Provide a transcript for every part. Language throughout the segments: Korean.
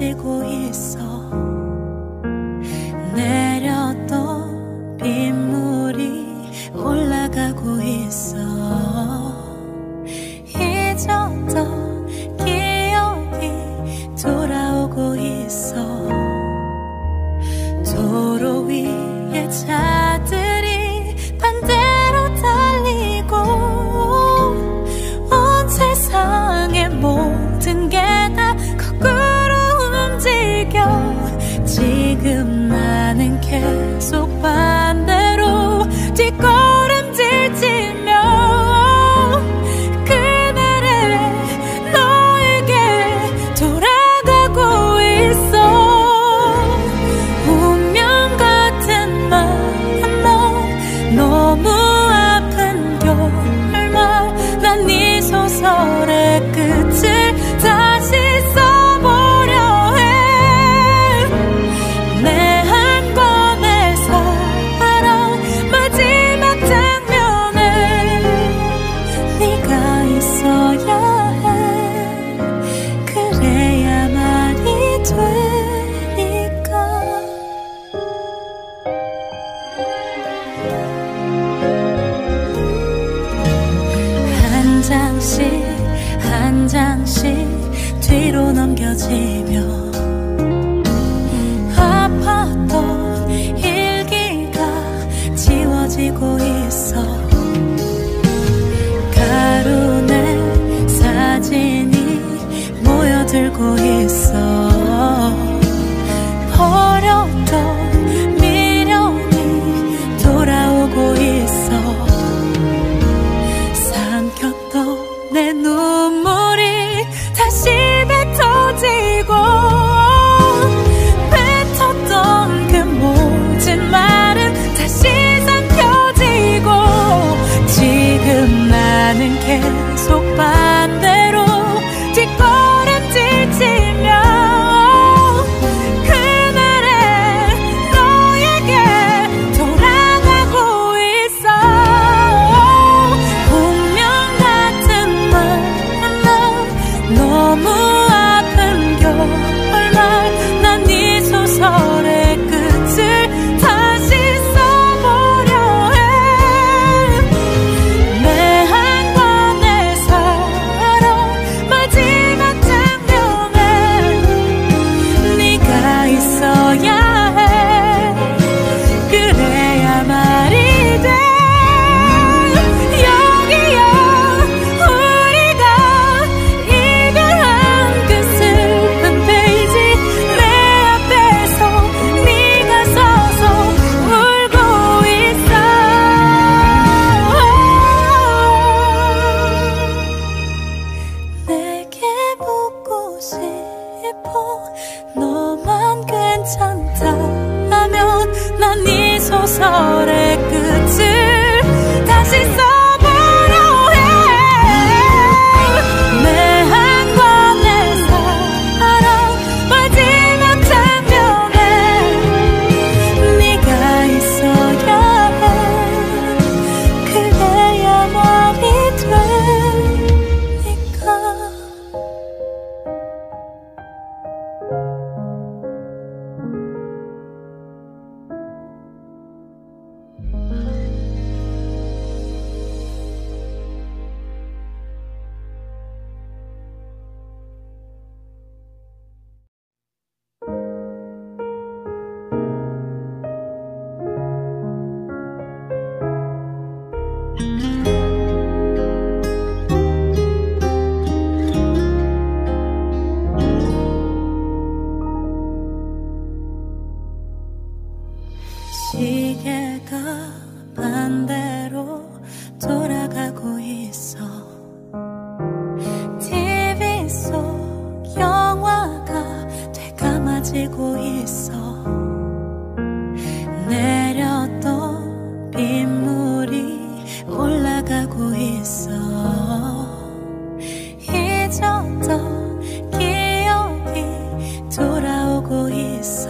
지고 있어. 내렸던 빗물이 올라가고 있어. 잊었던 기억이 돌아오고 있어. 도로 위에 차들이 반대로 달리고 온 세상의 모든 게 다 거꾸로 움직여. 지금 나는 계속 반대로 뒷걸음질치며 그날의 너에게 돌아가고 있어. 운명 같은 만남, 너무 아픈 결말. 난 네 소설의 끝을 다시 써보려 해. 내 한 권의 사랑 마지막 장면에 네가 있어야 해. 그래야 말이 되니까. 한 장씩 한 장씩 뒤로 넘겨지며 아팠던 일기가 지워지고 있어. 가루내 사진이 모여들고 있어. 버렸던 미련이 돌아오고 있어. 삼켰던 내 눈물이 다시 뱉어지고 뱉었던 그 모든 말은 다시 삼켜지고 지금 나는 계속 반대로 뒷걸음질치며 그날의 너에게 돌아가고 있어. 운명 같은 만남, 너무 아픈 결말. 난 네 소설의 끝을 다시 써보려 해. 내 한 권의 사랑 마지막 장면에 네가 있어야 해. 그래야 말이 돼. 여기야 우리가 이별한 그 슬픈 페이지. 내 앞에서 네가 서서 울고 있어. 내게 묻고 싶어. 너만 괜찮다면 난 네 소설의 끝을 다시 써보려 해. 내 한 권의 사랑 마지막 장면에 네가 있어야 해. 그래야 말이 되니까. 시계가 반대로 돌아가고 있어. TV 속 영화가 되감아지고 있어. 내렸던 빗물이 올라가고 있어. 잊었던 기억이 돌아오고 있어.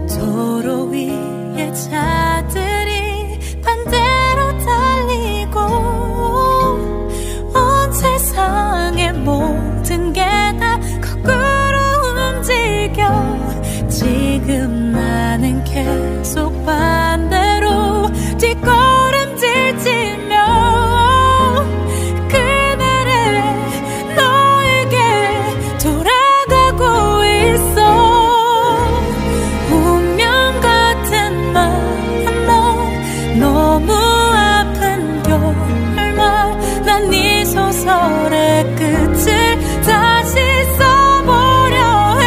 도로 위에 차들이 반대로 달리고 온 세상의 모든 게 다 거꾸로 움직여 지금 나는 계속 반대로 뒷걸음질치며 그날의 너에게 돌아가고 있어. 운명 같은 만남 너무 아픈 결말 난 네 소설의 끝을 다시 써보려 해.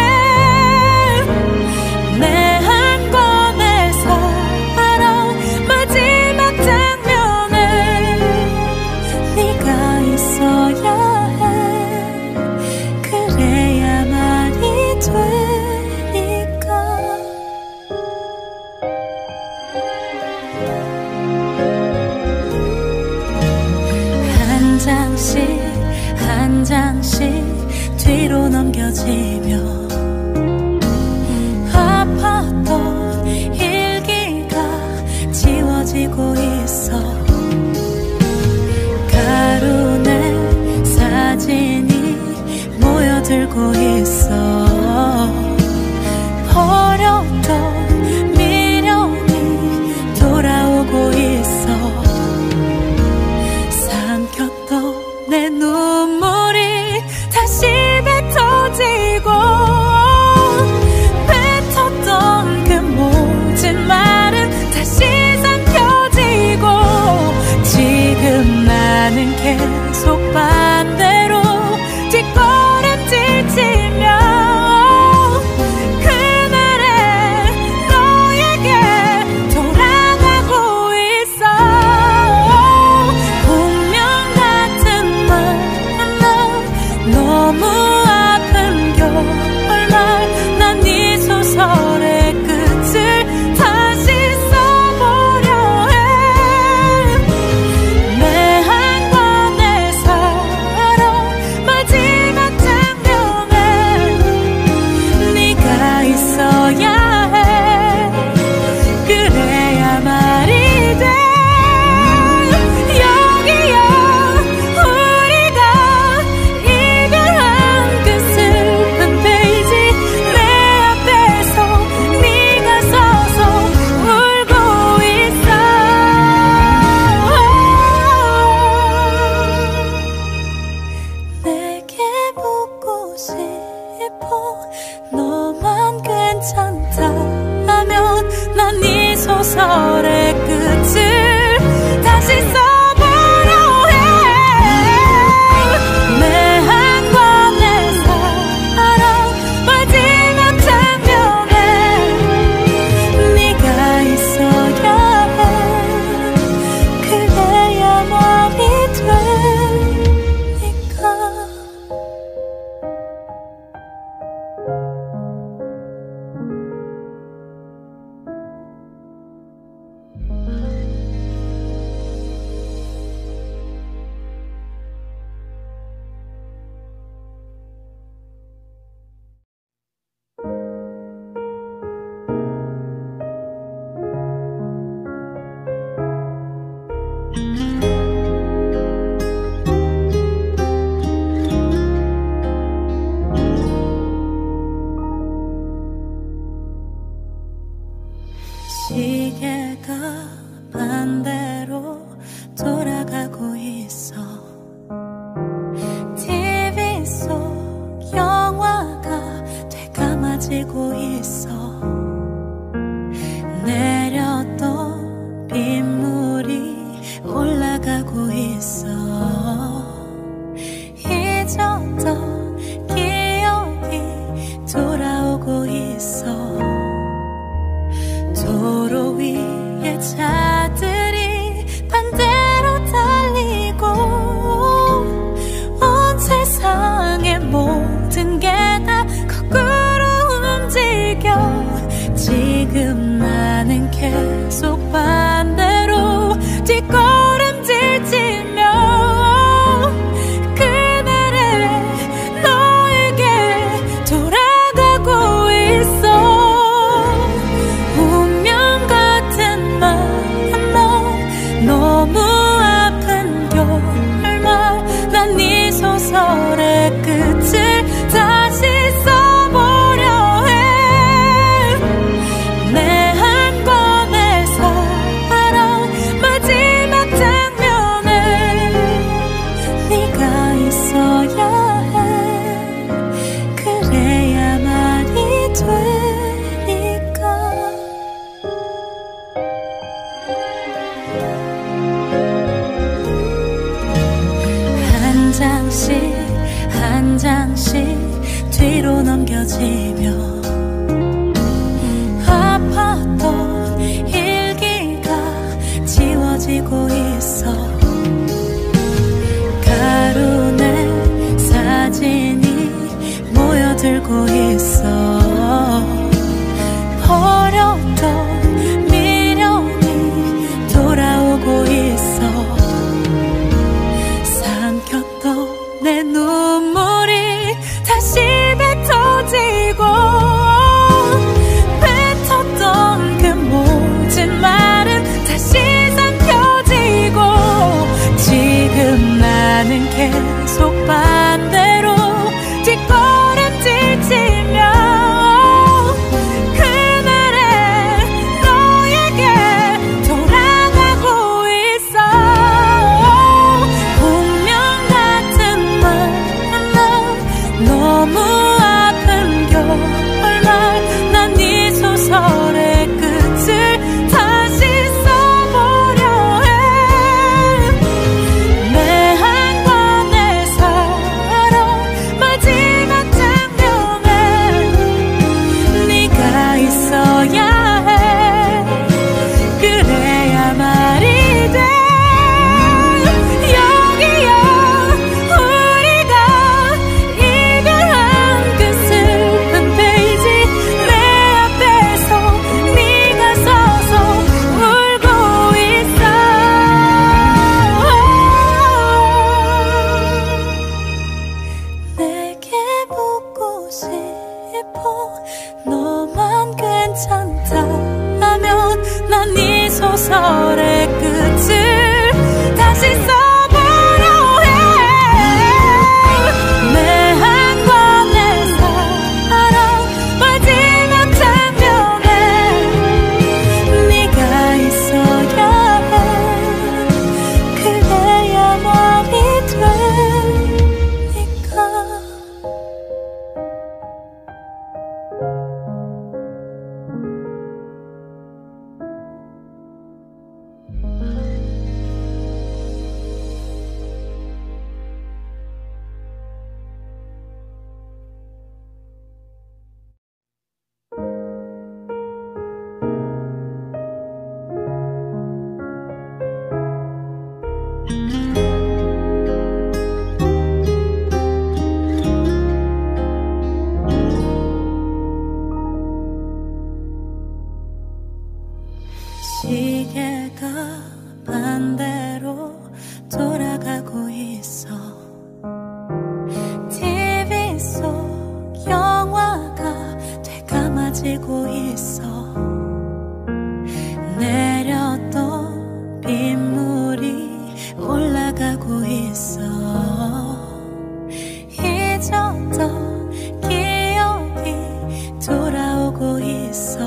내 한 권의 사랑 마지막 장면에 네가 있어야 해. 그래야 말이 되니까. 한 장씩 한 장씩 뒤로 넘겨지며 아팠던 일기가 지워지고 있어. 가루내 사진이 모여들고 있어. 버렸던 미련이 돌아오고 있어. 삼켰던 내 눈물이 다시 뱉어지고 뱉었던 그 모든 말은 다시 삼켜지고 지금 나는 계속 반대로 뒷걸음질치며 그날의 너에게 돌아가고 있어. 운명 같은 만남 너무 아픈 결말 난 네 소설의 끝을 다시 써보려 해. 내 한 권의 사랑 마지막 장면에 네가 있어야 해. 그래야 말이 돼. 여기야 우리가 이별한 그 슬픈 페이지 내 앞에서 네가 서서 울고 있어. 내게 묻고 싶어. 너만 괜찮다면 난 네 소설의 끝을 다시 써보려 해. 내 한 권의 사랑 마지막 장면에 네가 있어야 해. 그래야 말이 되니까. 시계가 반대로 돌아가고 있어. TV 속 영화가 되감아지고 있어. 내렸던 빗물이 올라가고 있어. 잊었던 기억이 돌아오고 있어. 도로 위에 차들이 반대로 달리고 온 세상의 모든 게 다 거꾸로 움직여 지금 나는 계속 반대로 뒷걸음질치며 그날의 너에게 돌아가고 있어. 너무 아픈 결말 난 네 소설의 끝을 다시 써보려 해. 넘겨지며 아팠던 일기가 지워지고 있어. 가루내 사진이 모여들고 있어. 버렸던 미련이 돌아오고 있어. 삼켰던 내 눈물이 다시 뱉어지고, 뱉었던 그 모든 말은 다시 삼켜지고, 지금 나는 계속 반대로 뒷걸음질치며 그날의 너에게 돌아가고 있어. 운명 같은 만남, 너무 아픈 결말, 난 이 소설의 끝을 다시 써보려 해. 내 한 권의 사랑 마지막 장면에 네가 있어야 해. 그래야 말이 돼. 여기야 우리가 이별한 그 슬픈 페이지, 내 앞에서 네가 서서 울고 있어. 내게 묻고 싶어. 너만 괜찮다면 난 이 소설의 끝을 다시 써보려 해. 내 한 권의 사랑 마지막 장면에 네가 있어야 해. 그래야 말이 되니까. 시계가 반대로 돌아가고 있어. TV 속 영화가 되감아지고 있어. 내렸던 빗물이 올라가고 있어. 잊었던 기억이 돌아오고 있어.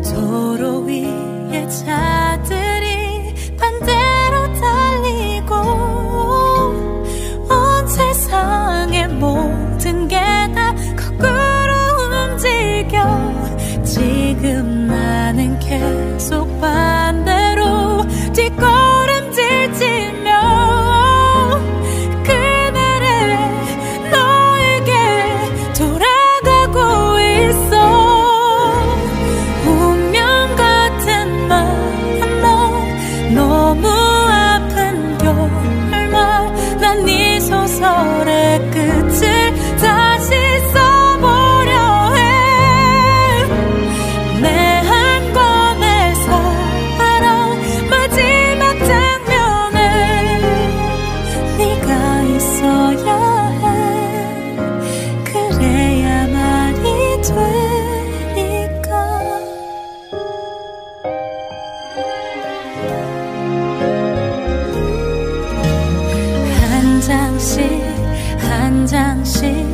도로 위에 차들이 반대로 달리고, 온 세상의 모든 게 다 거꾸로 움직여. 지금 나는 계속 반대로 뒷걸음질치며 그날의 너에게 돌아가고 있어. 너무 아픈 결말, 난 이 소설의 끝을 다시 써보려 해. 내 한 권의 사랑 마지막 장면에 네가 있어야 해. 그래야 말이 되니까. 한 장씩 한 장씩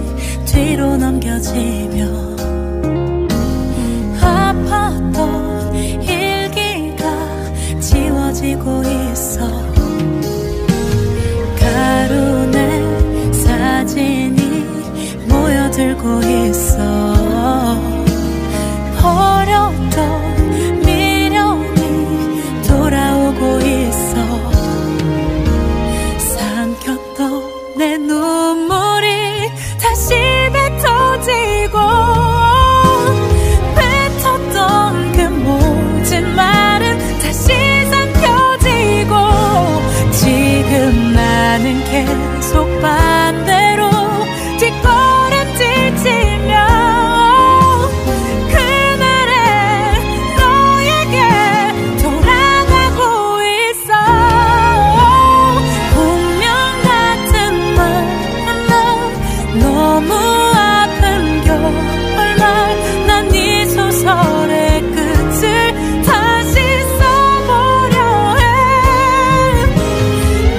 뒤로 넘겨지며 아팠던 일기가 지워지고 있어. 가루내 사진이 모여들고 있어. 버렸던 미련이 돌아오고 있어. 삼켰던 내 눈물이 다시 너무 아픈 결말 난 네 소설의 끝을 다시 써보려 해.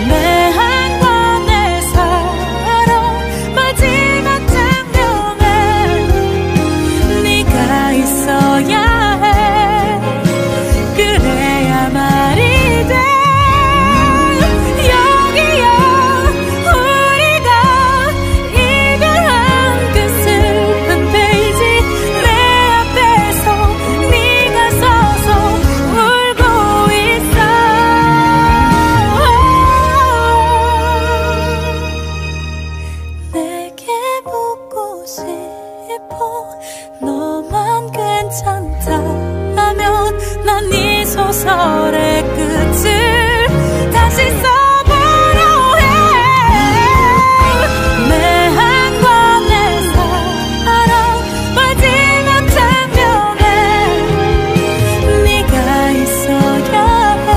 내 한 권의 사랑 마지막 장면에 네가 있어야 해. 그래야 말이 돼. 너만 괜찮다면 난 네 소설의 끝을 다시 써보려 해. 내 한 권의 사랑 마지막 장면에 네가 있어야 해.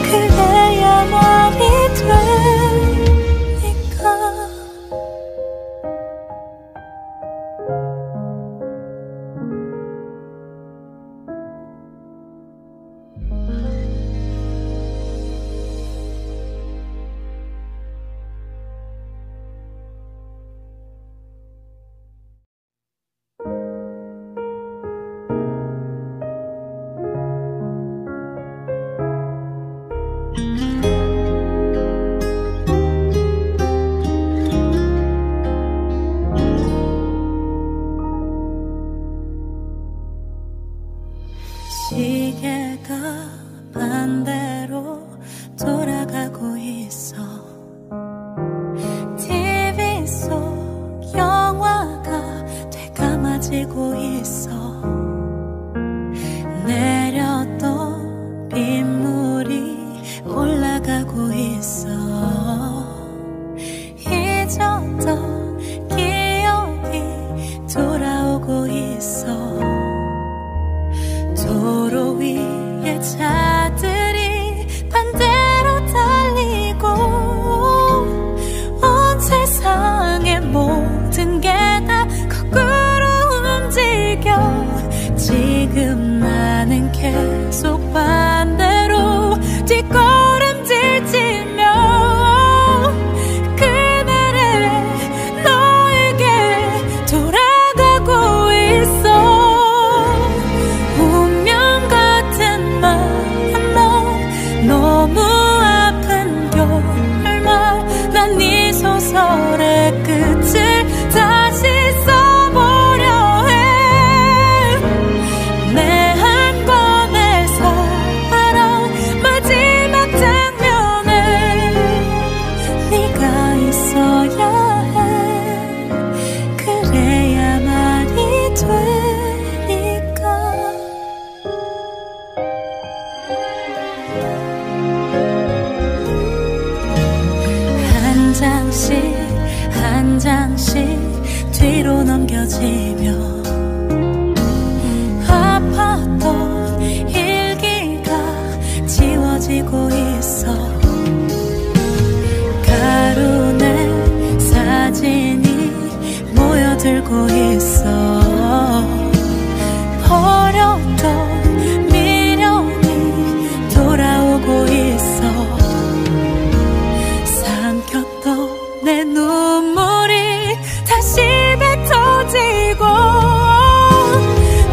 그래야 말이 되니까. 시계가 반대로 돌아가고 있어. TV 속 영화가 되감아지고 있어. 내렸던 빗물이 올라가고 있어. 잊었던 기억이 돌아오고 있어. 도로 위에 차들이 반대로 달리고 온 세상의 모든 게 다 거꾸로 움직여. 지금 나는 계속 반대로 뒷걸음질치며 그날의 너에게 돌아가고 있어. 너무 아픈 결말 난 네 소설의 끝을 다시 써보려 해. 내 한 권의 사랑 마지막 장면에 네가 있어야 해. 그래야 말이 되니까. 한 장씩 뒤로 넘겨지며 아팠던 일기가 지워지고 있어. 가루내 사진이 모여들고 있어. 버렸던 미련이 돌아오고 있어. 삼켰던 내 눈물이 다시 뱉어지고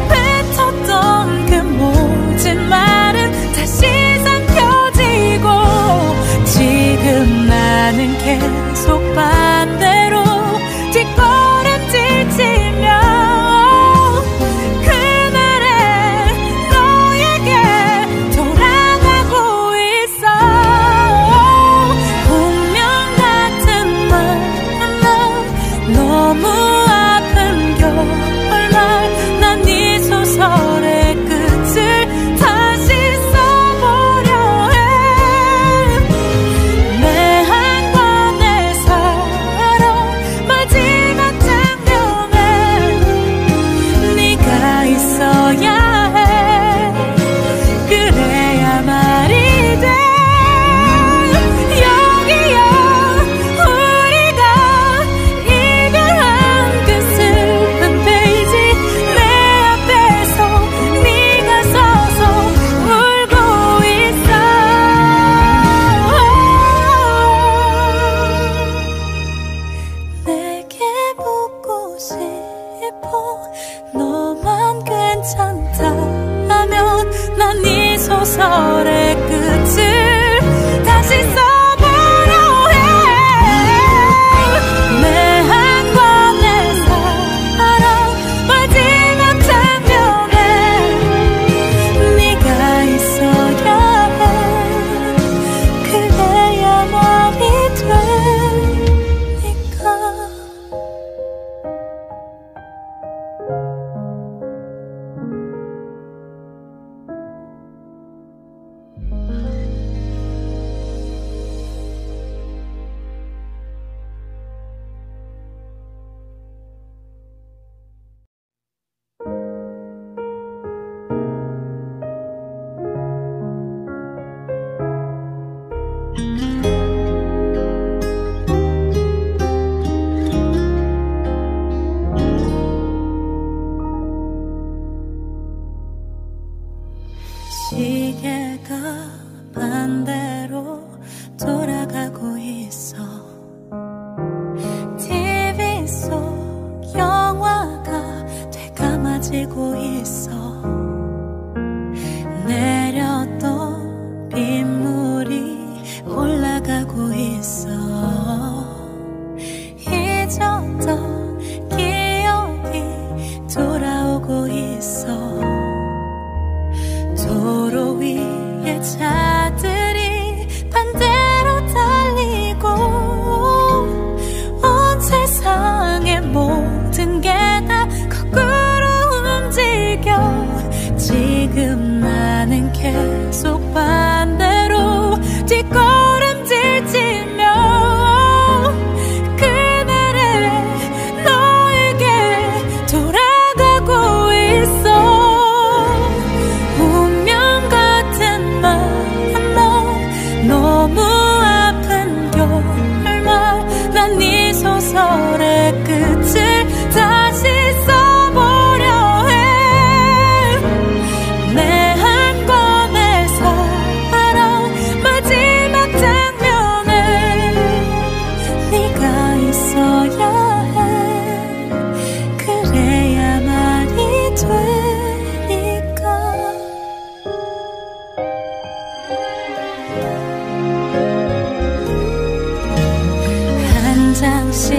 뱉었던 그 모든 말은 다시 삼켜지고 지금 나는 계속 반대로 뒷걸음질치며 그날의 너에게 돌아가고 있어. 너무 아픈 결말 난 네 소설의 끝을 다시 써보려 해. 내 한 권의 사랑 마지막 장면에 네가 있어야 해. 그래야 말이 돼. 여기야 우리가 모든 게 다 거꾸로 움직여. 지금 나는 계속 반대로 뒷걸음질치며 그날의 너에게 돌아가고 있어. 운명 같은 만남, 너무 아픈 결말. 난 네 소설의 끝을 다시 써보려 해. 내 한 권의 사랑 마지막 장면에 네가 있어야 해. 그래야 말이 되니까. 한 장씩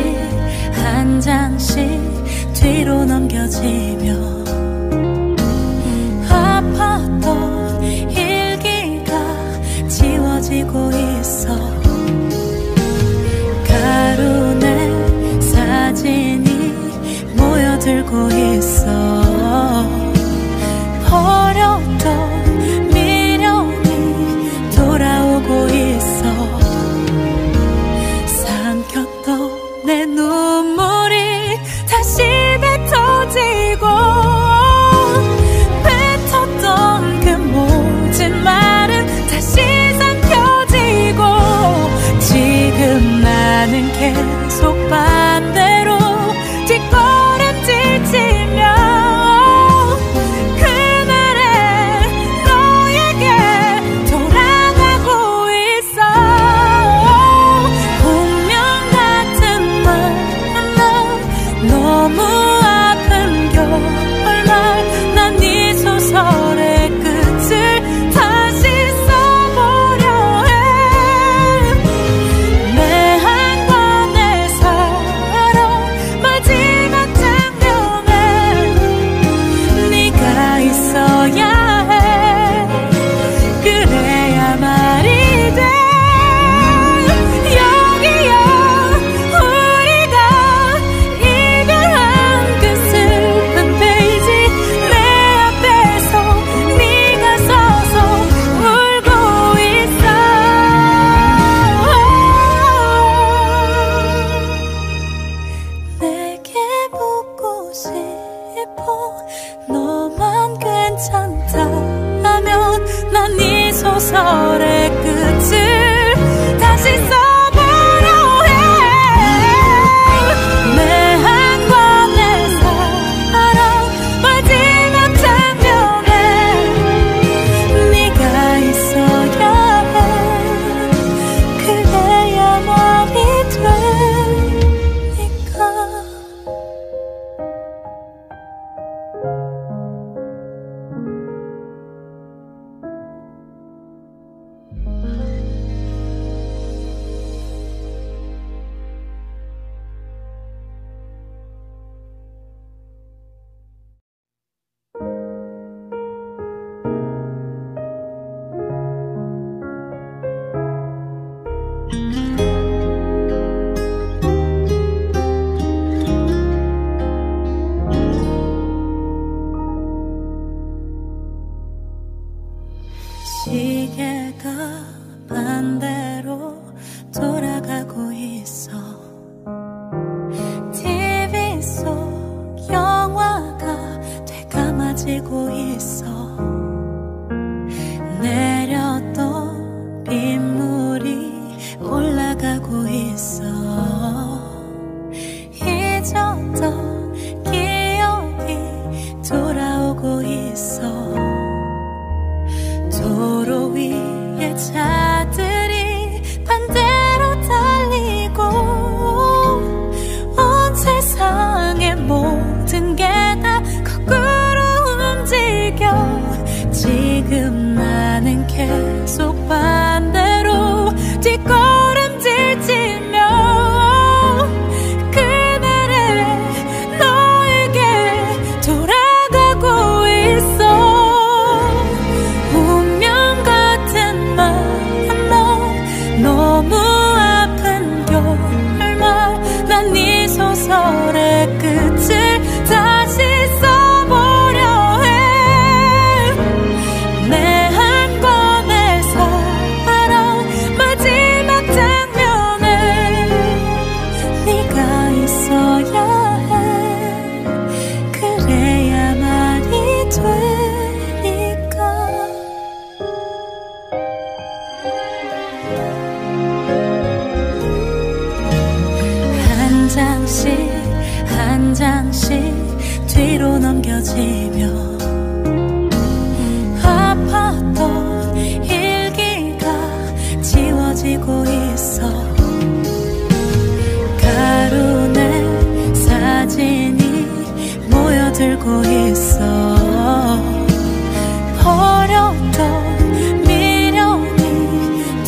한 장씩 뒤로 넘겨지며 아팠던 일기가 지워지고 있어. 가루내 사진이 모여들고 있어. 버렸던 미련이 돌아오고 있어. 삼켰던 내 눈물이 다시 뱉어지고 뱉었던 그 모든 말은 다시 삼켜지고. 지금 나는 계속 반대로 뒷걸음질치며 그날의 너에게 돌아가고 있어. 운명 같은 만남, 너무 아픈 결말. 난 네 소설의 끝을 다시 써보려 해. 내 한 권의 사랑 마지막 장면에 네가 있어야 해. 그래야 말이 돼. 여기야 우리가 이별한 그 슬픈 페이지. 내 앞에서 네가 서서 울고 있어. 내게 묻고 싶어. 너만 괜찮다면 난 네 소설의 끝을 다시 써보려 해. 내 한 권의 사랑 마지막 장면에 네가 있어야 해. 그래야 말이 되니까. 시계가 반대로 돌아가고 있어. TV 속 영화가 되감아지고 있어. 내렸던 빗물이 올라가고 있어. 잊었던 기억이 돌아오고 있어. 도로 위에 차들이 반대로 달리고 온 세상의 모든 게 다 거꾸로 움직여. 지금 나는 계속 반대로 뒷걸음질치며 그날의 너에게 돌아가고 있어. 운명 같은 만남, 너무 아픈 결말. 난 네 소설의 끝을 뒤로 넘겨지며 아팠던 일기가 지워지고 있어. 가루내 사진이 모여들고 있어. 버렸던 미련이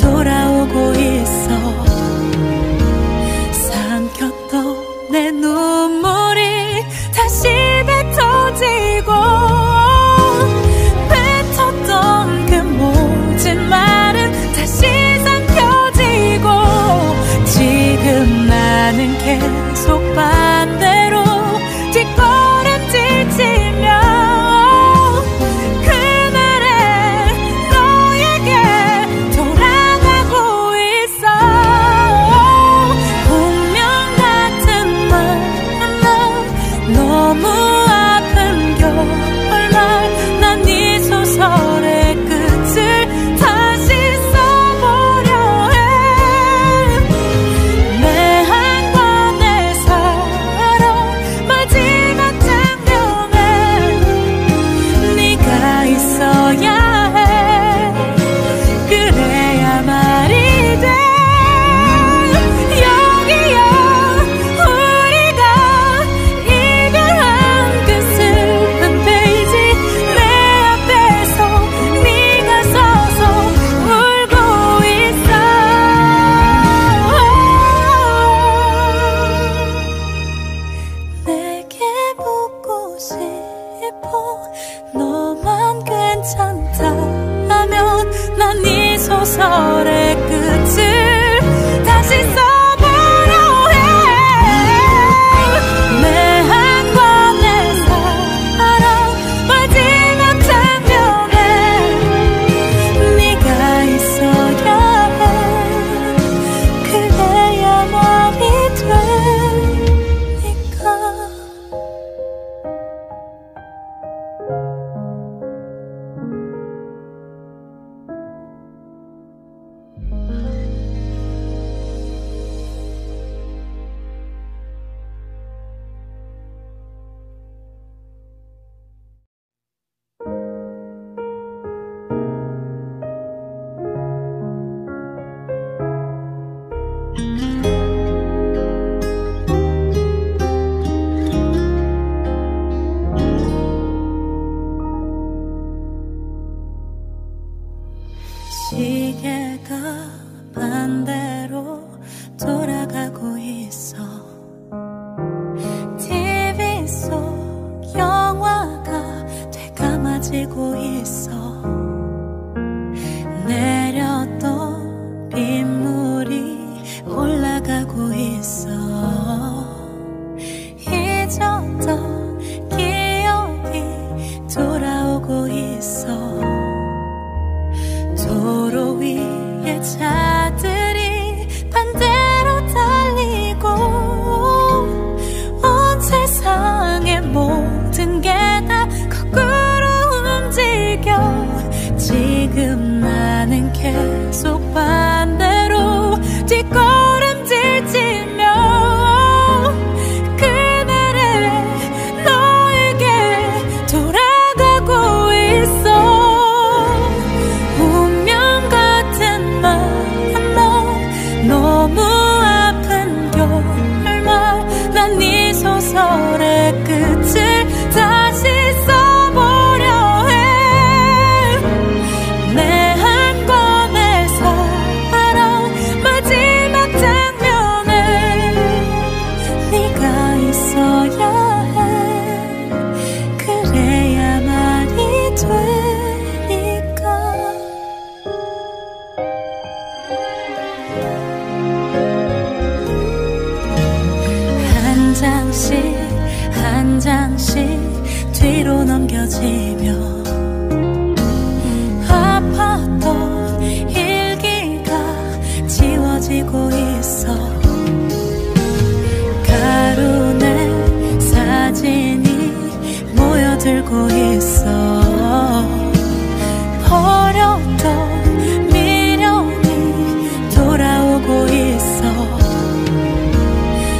돌아오고 있어. 삼켰던 내 눈물이 다시 뱉어지고 뱉었던 그 모든 말은 다시 삼켜지고 지금 나는 계속 반대로 뒷걸음질 치며 그날의 너에게 돌아가고 있어. 운명 같은 말 너무 아픈 결말. 난 네 소설의 끝을 다시 써보려 해. 내 한 권의 사랑 마지막 장면에 네가 있어야 해. 그래야 말이 돼. 여기야 우리가 이별한 그 슬픈 페이지. 내 앞에서 네가 서서 울고 있어. 내게 묻고 싶어. 너만 괜찮다면 난 네 소설의 끝을 다시 써보려 해. 내 한 권의 사랑 마지막 장면에 네가 있어야 해. 그래야 말이 되니까. 시계가 반대로 돌아가고 있어. TV 속 영화가 되감아지고 있어. 내렸던 빗물이 올라가고 있어. 잊었던 기억이 돌아오고 있어. 도로 위에 차들이 반대로 달리고 온 세상의 모든 게 다 거꾸로 움직여. 지금 나는 계속 반대로 뒷걸음질 치며 그날의 너에게 돌아가고 있어. 너무 아픈 결말. 난 네 소설의 끝을 다시 써보려 해. 내 한 권의 사랑 마지막 장면에 네가 있어야 해. 그래야 말이 되니까. 한 장씩 뒤로 넘겨지며 아팠던 일기가 지워지고 있어. 가루내 사진이 모여들고 있어. 버렸던 미련이 돌아오고 있어.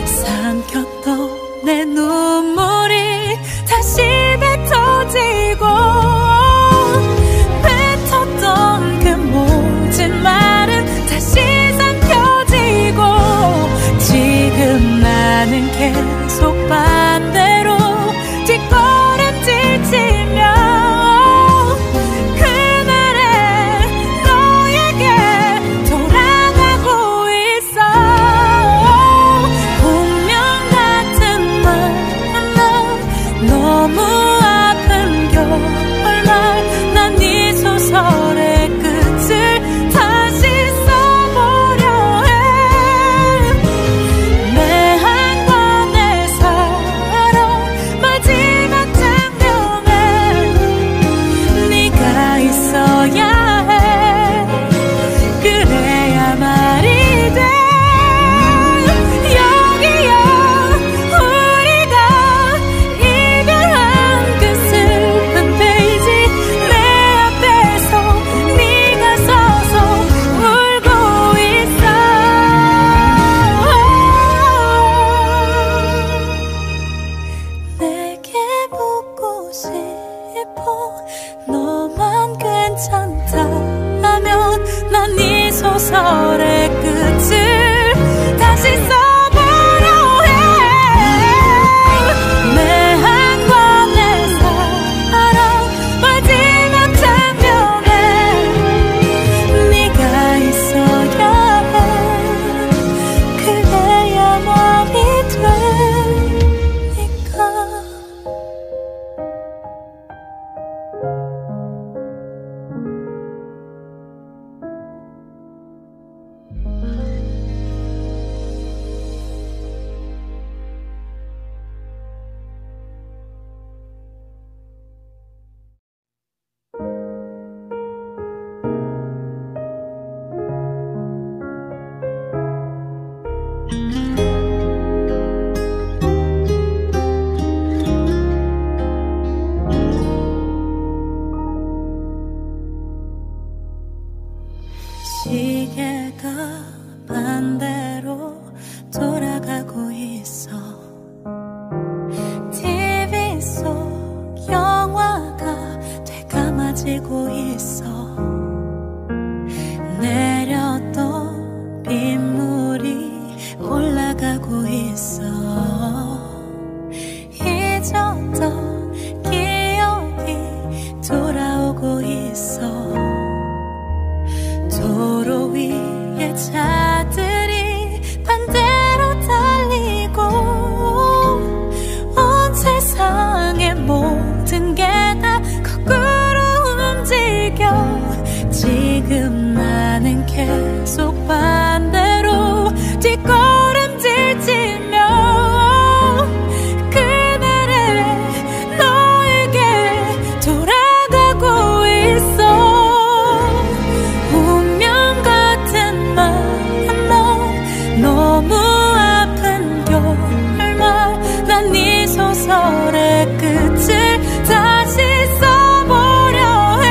삼켰던 내 눈물이 계속 반대로 뒷걸음질 치며 그날의 너에게 돌아가고 있어. 운명 같은 만남, 너무 아픈 결말, 난 네 소설의 끝을 다시 써보려 해. 내 한 권의 사랑 마지막 장면에 네가 있어야 해. 그래야 말이 돼. 여기야 우리가 이별한 그 슬픈 페이지, 내 앞에서 네가 서서 울고 있어. 내게 묻고 싶어. 너만 괜찮다면 난 네 소설의 끝을 다시 써보려 해. 내 한 권의 사랑 마지막 장면에 네가 있어야 해. 그래야 말이 되니까. 시계가 반대로 돌아가고 있어. TV 속 영화가 되감아지고 있어. 내렸던 빗물이 올라가고 있어. 잊었던 기억이 돌아오고 있어. 도로 위에 차들이 반대로 달리고 온 세상의 모든 게 다 거꾸로 움직여. 지금 나는 계속 반대로 뒷걸음질 치며 그날의 너에게 돌아가고 있어. 운명 같은 만남, 너무 아픈 결말, 난 네 소설의 끝을 다시 써보려 해.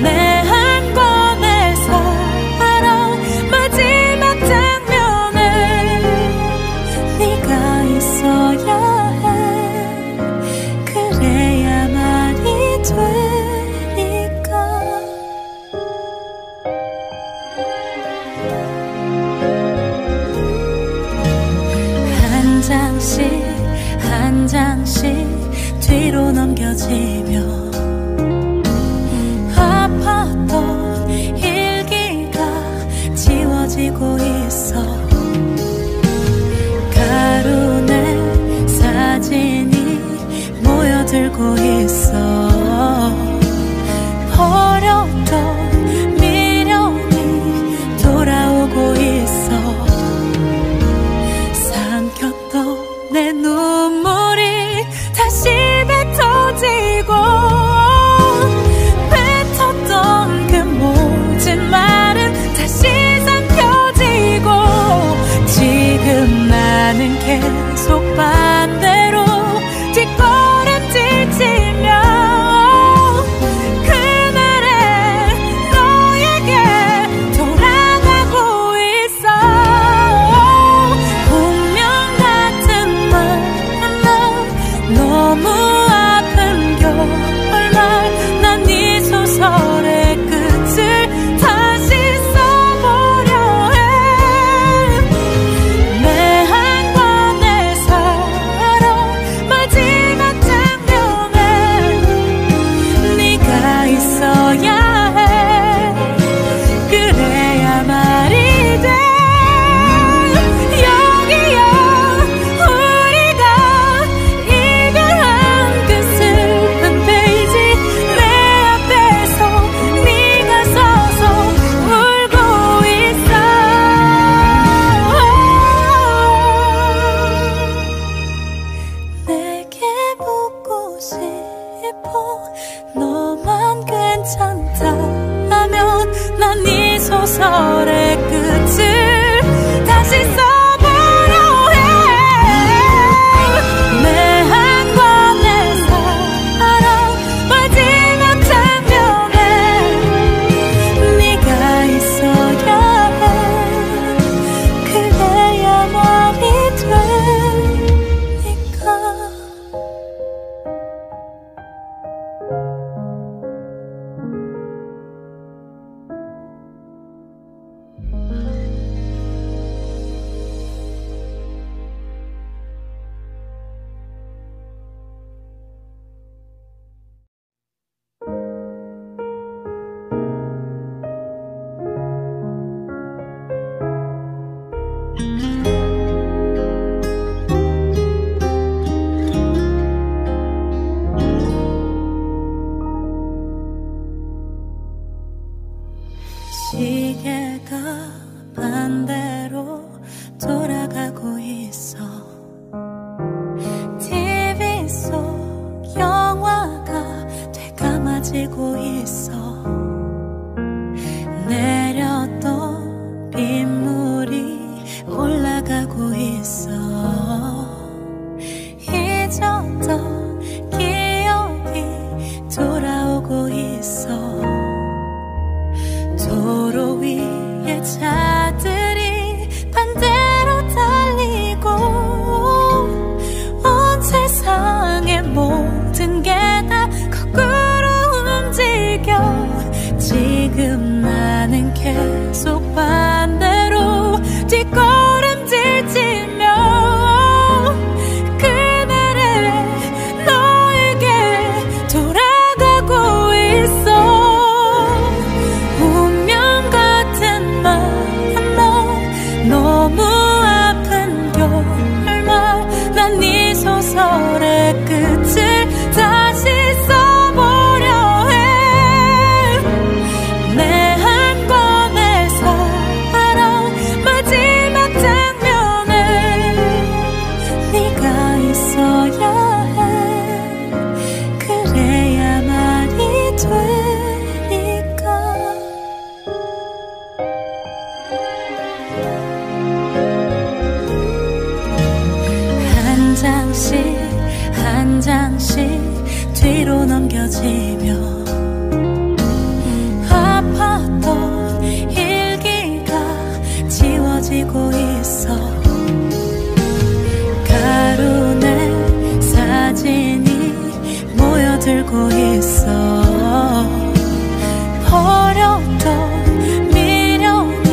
내 한 권의 사랑 마지막 장면에 네가 있어야 해. 그래야 말이 되니까. 한 장씩 한 장씩 뒤로 넘겨지며 아팠던 일기가 지워지고 있어. 가루내 사진이 모여들고 있어. 버렸던 미련이 돌아오고 있어. 삼켰던 내 눈물이 다시 뱉어지고 뱉었던 그 모든 말은 다시 삼켜지고 지금 나는 계속 반대로 뒷걸음질 치며 그날의 너에게 돌아가고 있어. 운명 같은 만남, 너무 아픈 결말, 난 네 소설의 끝을 다시 써보려 해. 내 한 지금 나는 계속 반대로 뒷걸음질치며 그날의 너에게 돌아가고 있어. 운명 같은 만남, 너무 아픈 결말, 난 네 소설의 끝을 다시 써보려 해. 내 한 권의 사랑 마지막 장면에 네가 있어야 해. 그래야 말이 되니까. 한 장씩 한 장씩 뒤로 넘겨지며 아팠던 일기가 지워지고 있어. 가루내 사진이 모여들고 있어. 버렸던 미련이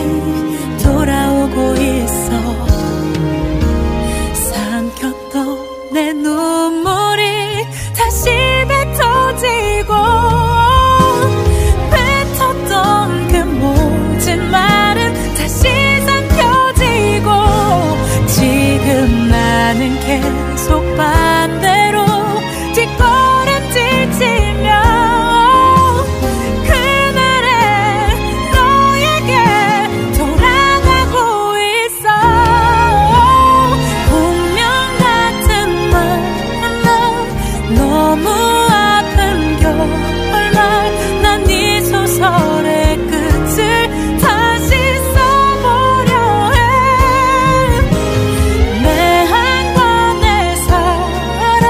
돌아오고 있어. 삼켰던 내 눈물이 다시 뱉어지고, 뱉었던 그 모든 말은 다시 삼켜지고, 지금 나는 계속 반대로 뒷걸음질치며 그날의 너에게 돌아가고 있어. 운명 같은 만남, 너무 아픈 결말, 난 네 소설의 끝을 다시 써보려 해. 내 한 권의 사랑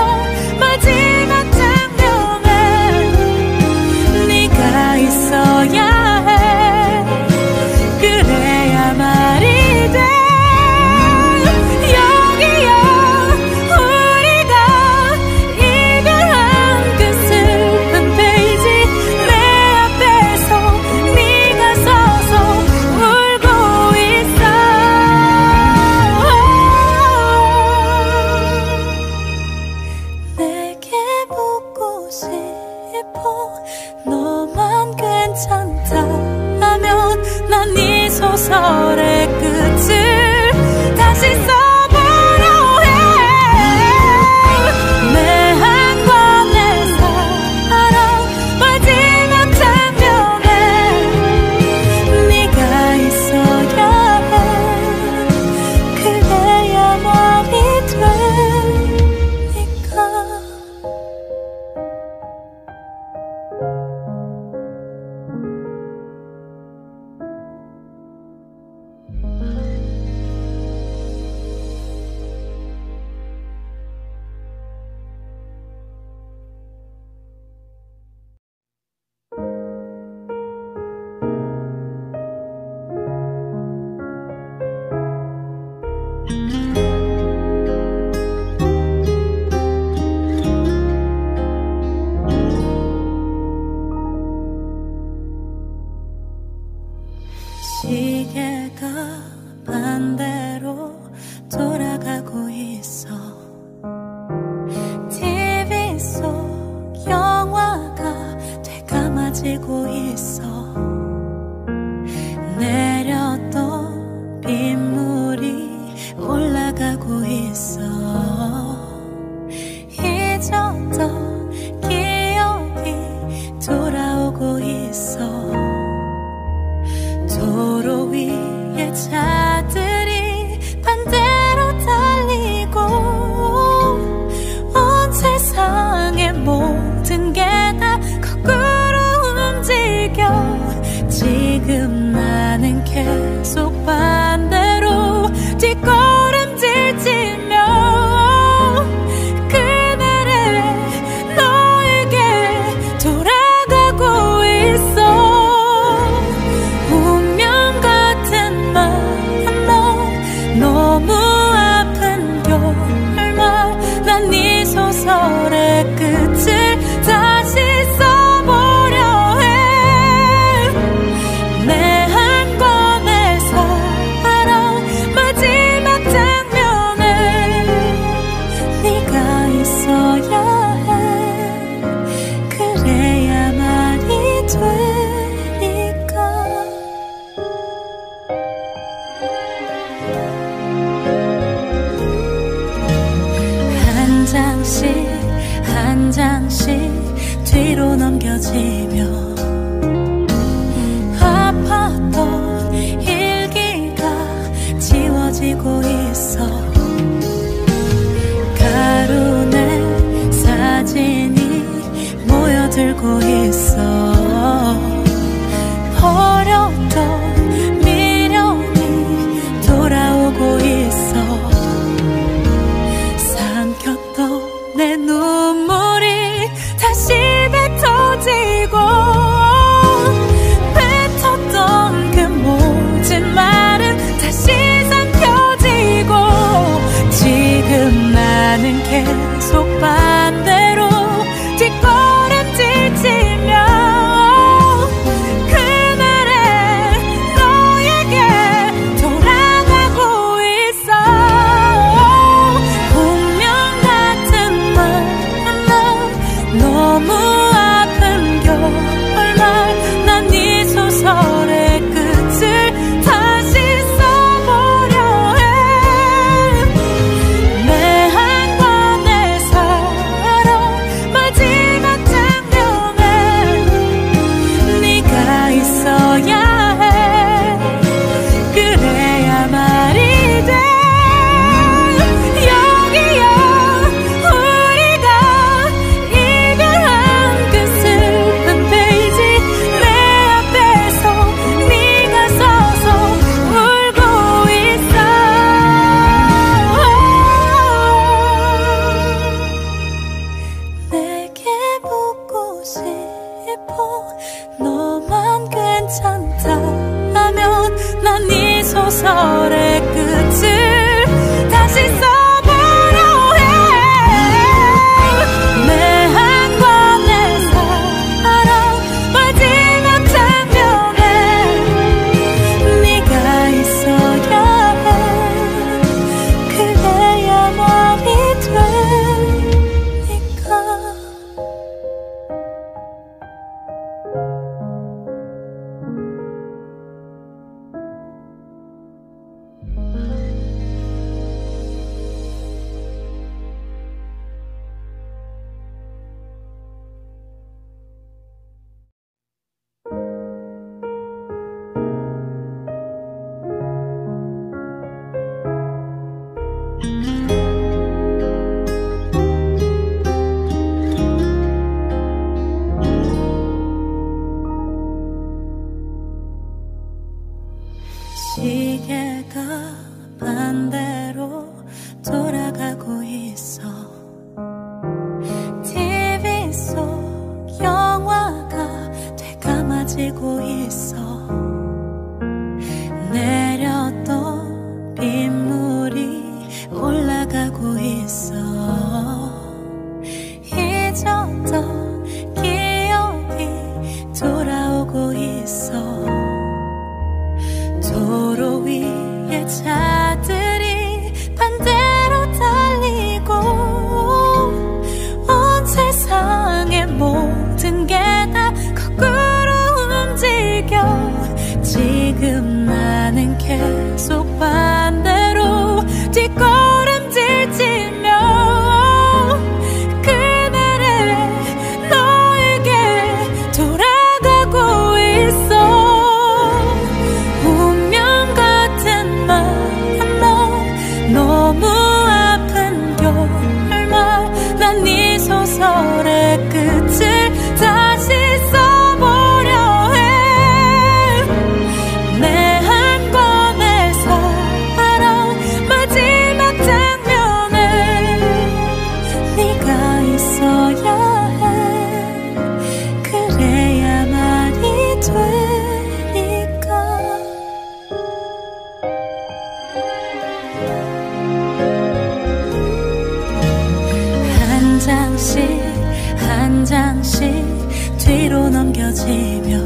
한 장씩 뒤로 넘겨지며 아팠던 일기가 지워지고 있어. 가루내 사진이 모여들고 있어. 버렸던 미련이 돌아오고 있어. 삼켰던 내 눈물이 다시 뱉어지고, 뱉었던 그 모든 말은 다시 삼켜지고, 지금 나는 계속 반대로 뒷걸음질 치며 그날의 너에게 돌아가고 있어. 운명 같은 만남, 너무 아픈 결말, 난 네 소설의 끝을 다시 써보려 해. 내 한과 내 사랑 마지막 장면에 네가 있어야 해. 그래야 말이 돼. 여기야 우리가 이별한 그 슬픈 페이지, 내 앞에서 네가 서서 울고 있어. 내게 묻고 싶어. 너만 괜찮다면 난 네 소설의 끝을 다시 써보려 해. 내 한과 내 사랑 마지막 장면에 네가 있어야 해. 그래야 말이 되니까. 시계가 반대로 돌아가고 있어. TV 속 영화가 되감아지고 있어. 내렸던 빗물이 올라가고 있어. 잊었던 기억이 돌아오고 있어. 도로 위에 차들이 반대로 달리고, 온 세상의 모든 게 다 거꾸로 움직여. 지금 나는 계속 반대로 뒷걸음질 치며 그날의 너에게 돌아가고 있어. 너무 아픈 결말, 난 네 소설의 끝을 다시 써보려 해. 내 한과 내 사랑 마지막 장면에 네가 있어야 해. 그래야 말이 되니까. 한 장씩 뒤로 넘겨지며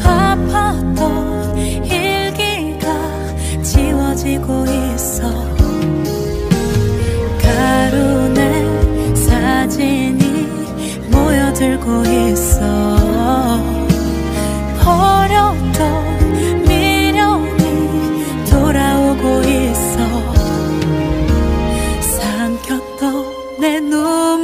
아팠던 일기가 지워지고 있어. 가루내 사진이 모여들고 있어. 버렸던 미련이 돌아오고 있어. 삼켰던 내 눈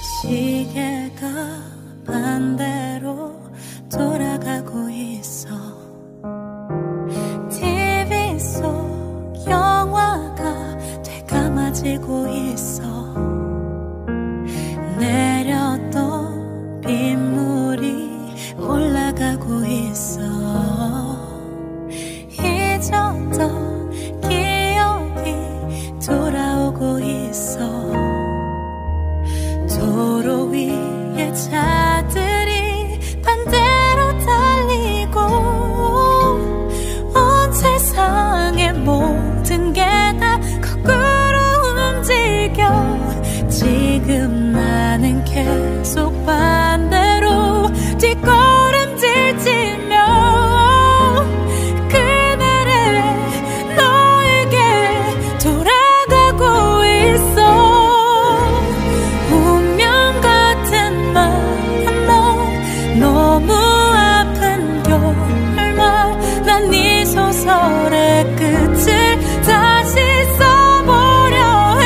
시계가 반대로 돌아가고 있어. TV 속 영화가 되감아지고 있어. 내렸던 빗물이 올라가고 있어. 잊었던 기억이 돌아오고 있어. 도로 위에 차들이 반대로 달리고 온 세상의 모든 게 다 거꾸로 움직여. 지금 나는 계속 반대로 뒷걸음질치며 그날의 너에게 돌아가고 있어. 너무 아픈 결말. 난 네 소설의 끝을 다시 써보려 해.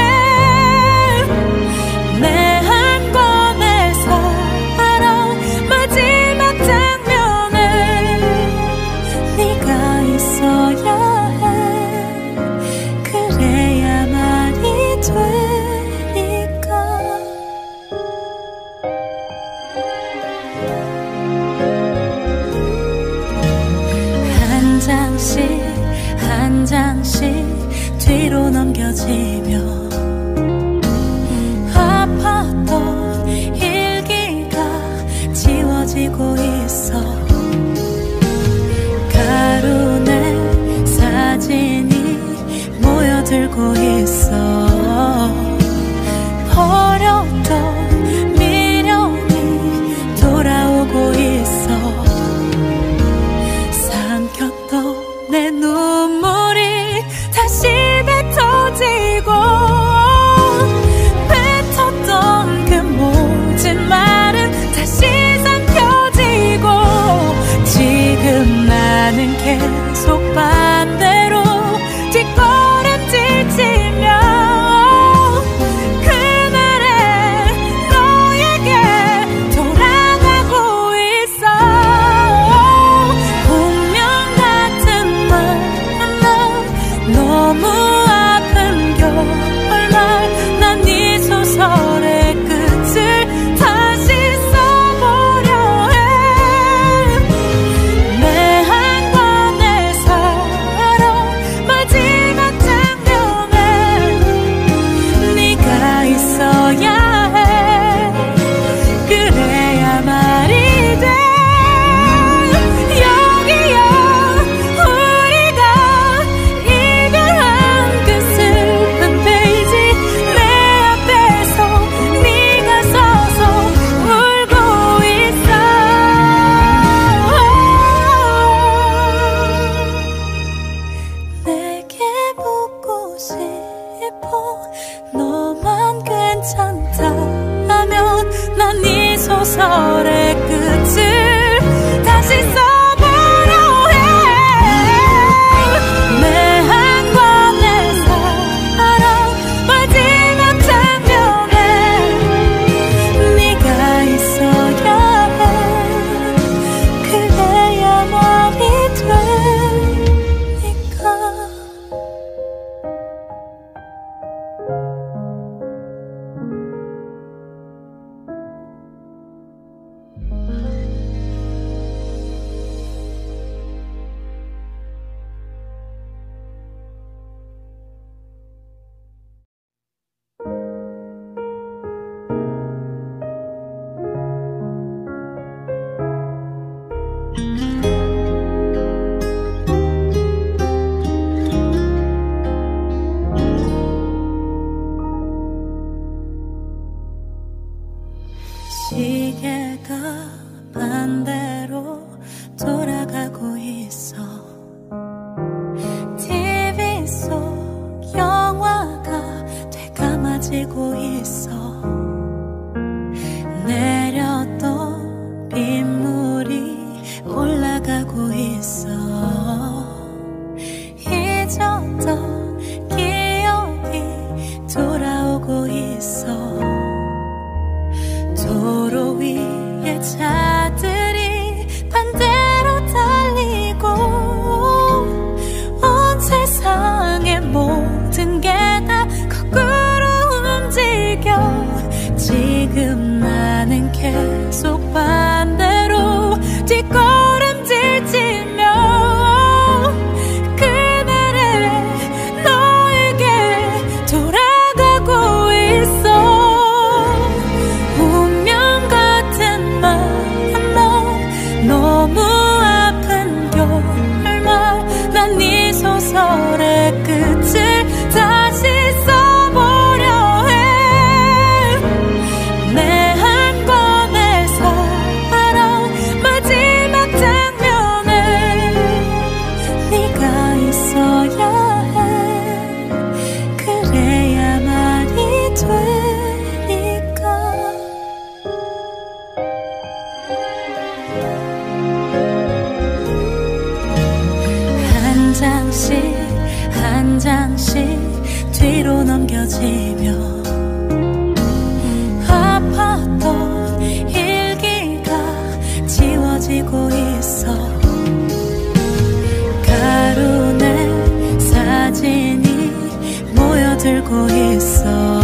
내 한 권의 사랑 마지막 장면에 네가 있어야 해. 그래야 말이 되니까. 한 장씩 뒤로 넘겨지며 아팠던 일기가 지워지고 있어. 가루내 사진이 모여들고 있어. 버렸던 미련이 돌아오고 있어. 삼켰던 내 눈물이 다시 뱉어지고 뱉었던 그 모든 말은 다시 삼켜지고. 지금 나는 계속 반대로 뒷걸음질치며 그날의 너에게 돌아가고 있어. 너무 아픈 결말. 난 네 소설의 끝을 다시 써보려 해. 내 한 권의 사랑 마지막 장면에 네가 있어야 해. 그래야 말이 돼. 여기야 우리가 이별한 그 슬픈 페이지. 내 앞에서 네가 서서 울고 있어. 내게 묻고 싶어. 너만 괜찮다면 난 네 소설의 끝을 다시 써보려 해. 내 한 권의 사랑 마지막 장면에 네가 있어야 해. 그래야 말이 되니까. 시계가 반대로 돌아가고 있어. TV 속 영화가 되감아지고 있어. 내렸던 빗물이 장씩 한 장씩 뒤로 넘겨지며 아팠던 일기가 지워지고 있어. 가루내 사진이 모여들고 있어.